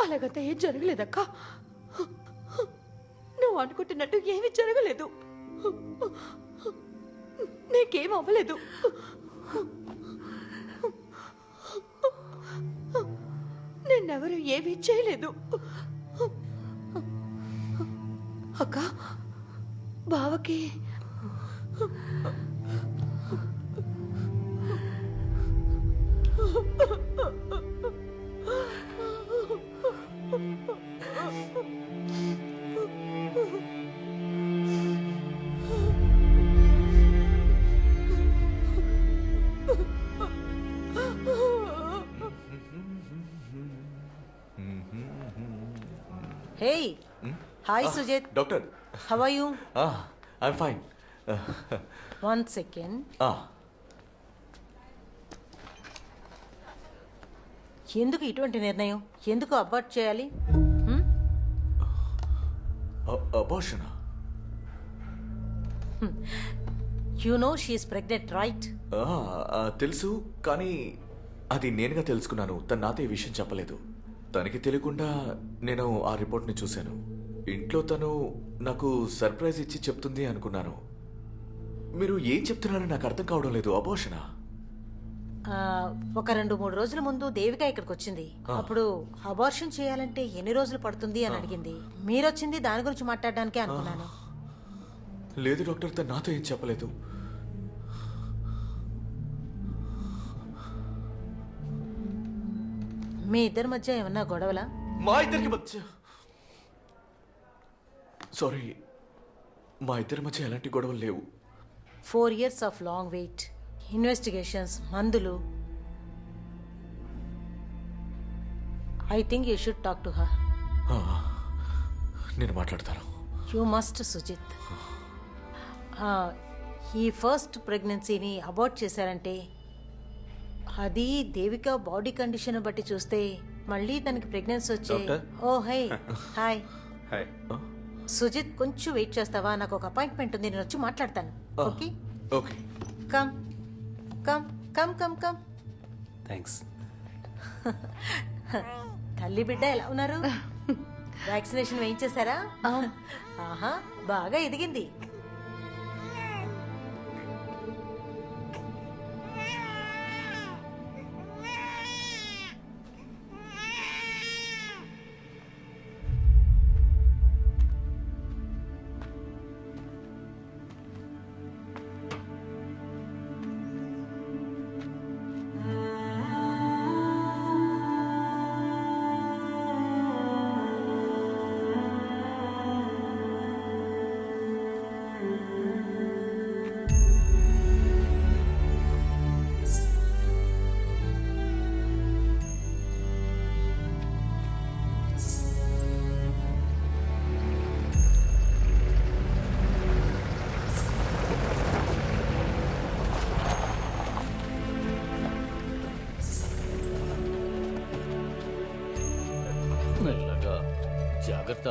అలాగంతా ఏం జరగలేదక్క. నువ్వు అనుకుంటున్నట్టు ఏమీ జరగలేదు. నీకేం అవ్వలేదు. నిన్నెవరు ఏమీ చేయలేదు. అక్క, బావకి Hey, hi Sujit. Doctor. How are you? I'm fine. 1 second. ఎందుకు ఇటువంటి నిర్ణయం? ఎందుకు అబార్ట్ చేయాలి? Abortion? You know she is pregnant, right? తెలుసు, కానీ అది నేనుగా తెలుసుకున్నాను. తను నాతో ఈ విషయం చెప్పలేదు. తనకి తెలియకుండా నేను ఆ రిపోర్ట్ని చూశాను. ఇంట్లో తను నాకు సర్ప్రైజ్ ఇచ్చి చెప్తుంది అనుకున్నాను. మీరు ఏం చెప్తున్నారని నాకు అర్థం కావడం లేదు. అబోర్షనా? ఒక 2-3 రోజుల ముందు దేవిక ఇక్కడికి వచ్చింది. అప్పుడు అబార్షన్ చేయాలంటే ఎన్ని రోజులు పడుతుంది అని అడిగింది. మీరొచ్చింది దాని గురించి మాట్లాడడానికే అనుకున్నాను. లేదు డాక్టర్, తను నాతో ఏం చెప్పలేదు. మీ ఇద్దరి మధ్య ఏమన్నా గొడవలా? మా ఇద్దరికి మధ్య సారీ, మా ఇద్దరి మధ్య ఎలాంటి గొడవలు లేవు. 4 years of long wait, investigations, మందులు. I think you should talk to her. నేను మాట్లాడతాను. You must Sujit. ఈ ఫస్ట్ ప్రెగ్నెన్సీని అబార్ట్ చేశారంటే అది దేవిక బాడీ కండిషన్ బట్టి చూస్తే మళ్ళీ తనకి ప్రెగ్నెన్సీ వచ్చే. ఓ హై హాయ్ హాయ్. సుజిత్, కొంచెం వెయిట్ చేస్తావా? నాకు ఒక అపాయింట్మెంట్ ఉంది, నేను వచ్చి మాట్లాడతాను. Okay okay. Come come come come come. Thanks. తల్లి బిడ్డ ఎలా ఉన్నారు? వ్యాక్సినేషన్ వేయించేశారా? ఆహా, బాగా ఎదిగింది. మెల్లగా, జాగ్రత్త.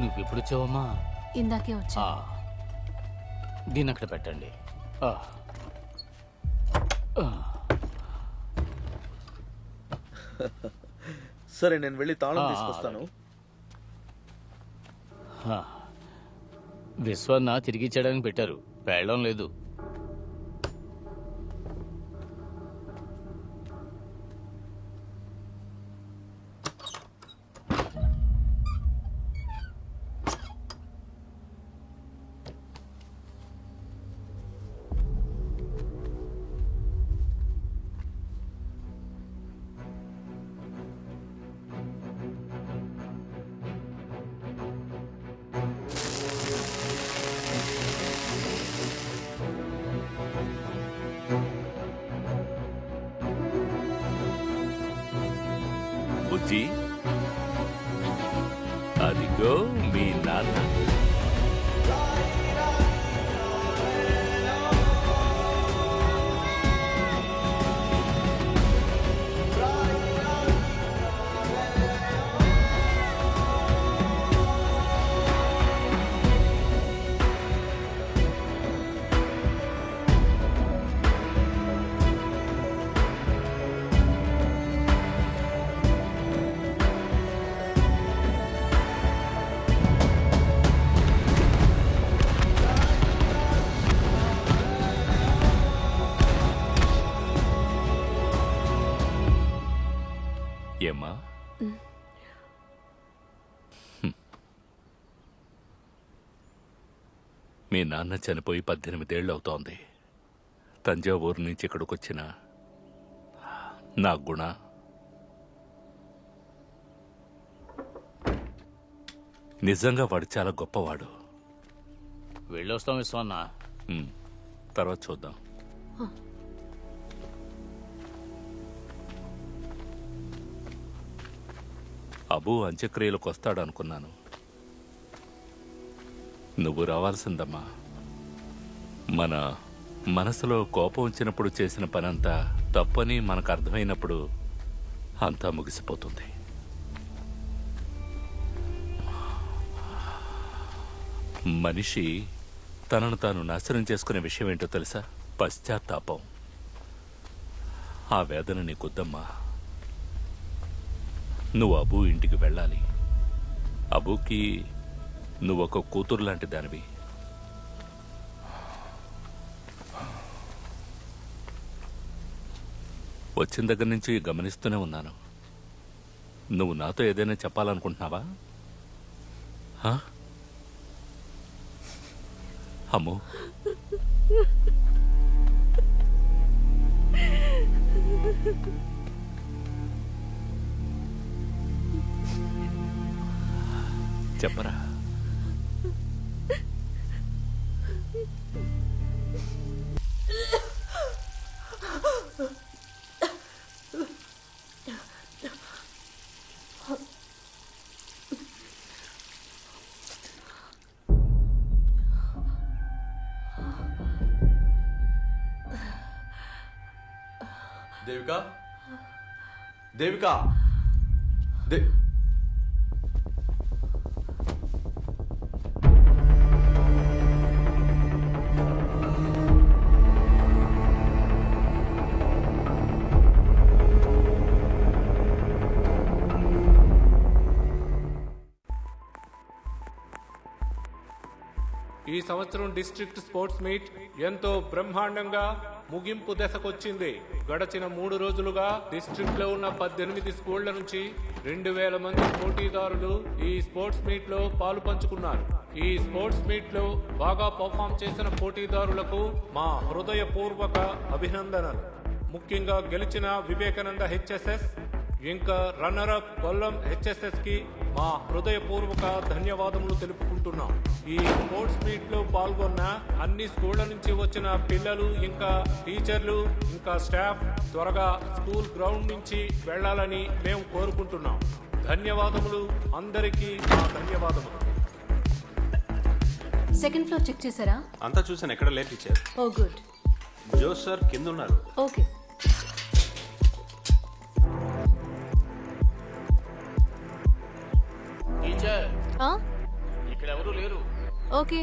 నువ్వెప్పుడు వచ్చావమ్మా? ఇందాకే వచ్చా. దీన్ని అక్కడ పెట్టండి. సరే, నేను వెళ్ళి తాళం తీసుకొస్తాను. విశ్వన్న తిరిగి ఇచ్చేయడానికి పెట్టారు. వెళ్ళడం లేదు. బుజ్జి, అదిగో మీ నాన్న. ఏమ్మా, మీ నాన్న చనిపోయి 18 ఏళ్ళు అవుతోంది. తంజావూరు నుంచి ఇక్కడికి వచ్చిన నా గుణ నిజంగా వాడు చాలా గొప్పవాడు. వెళ్ళొస్తాం విశ్వన్న. తర్వాత చూద్దాం. అబు అంత్యక్రియలకు వస్తాడనుకున్నాను. నువ్వు రావాల్సిందమ్మా. మన మనసులో కోపం వచ్చినప్పుడు చేసిన పనంతా తప్పని మనకు అర్థమైనప్పుడు అంతా ముగిసిపోతుంది. మనిషి తనను తాను నాశనం చేసుకునే విషయం ఏంటో తెలుసా? పశ్చాత్తాపం. ఆ వేదన నీకొద్దమ్మా. నువ్వు అబూ ఇంటికి వెళ్ళాలి. అబూకి నువ్వొక కూతురు లాంటి దానివి. వచ్చిన దగ్గర నుంచి గమనిస్తూనే ఉన్నాను. నువ్వు నాతో ఏదైనా చెప్పాలనుకుంటున్నావా? అమ్మో, చెప్పరా. దేవికా, దేవికా, ఈ సంవత్సరం డిస్ట్రిక్ట్ స్పోర్ట్స్ మీట్ ఎంతో బ్రహ్మాండంగా ముగింపు దశకొచ్చింది. గడచిన 3 రోజులుగా డిస్ట్రిక్ట్ లో ఉన్న 18 స్కూళ్ల నుంచి 2000 మంది పోటీదారులు ఈ స్పోర్ట్స్ మీట్ లో పాలు పంచుకున్నారు. ఈ స్పోర్ట్స్ మీట్ లో బాగా పర్ఫామ్ చేసిన పోటీదారులకు మా హృదయపూర్వక అభినందనలు. ముఖ్యంగా గెలిచిన వివేకానంద హెచ్ఎస్ఎస్ ఇంకా రన్నర్ అప్ కొల్లం హెచ్ఎస్ఎస్ కి మా హృదయపూర్వక ధన్యవాదములు తెలుపుకుంటున్నాం. ఈ స్పోర్ట్స్ మీట్ లో పాల్గొన్న అన్ని స్కూళ్ల నుంచి వచ్చిన పిల్లలు ఇంకా టీచర్లు ఇంకా స్టాఫ్ త్వరగా స్కూల్ గ్రౌండ్ నుంచి వెళ్లాలని మేము కోరుకుంటున్నాం. ధన్యవాదములు అందరికీ, మా ధన్యవాదములు. సెకండ్ ఫ్లోర్ చెక్ చేశారా? అంతా చూసాను, ఎక్కడ లేదు టీచర్. ఓ గుడ్. జోస్ సార్ కింద ఉన్నారు. ఓకే. టీచర్, ఆ? ఇక్కడ ఎవరు లేరు. ఓకే.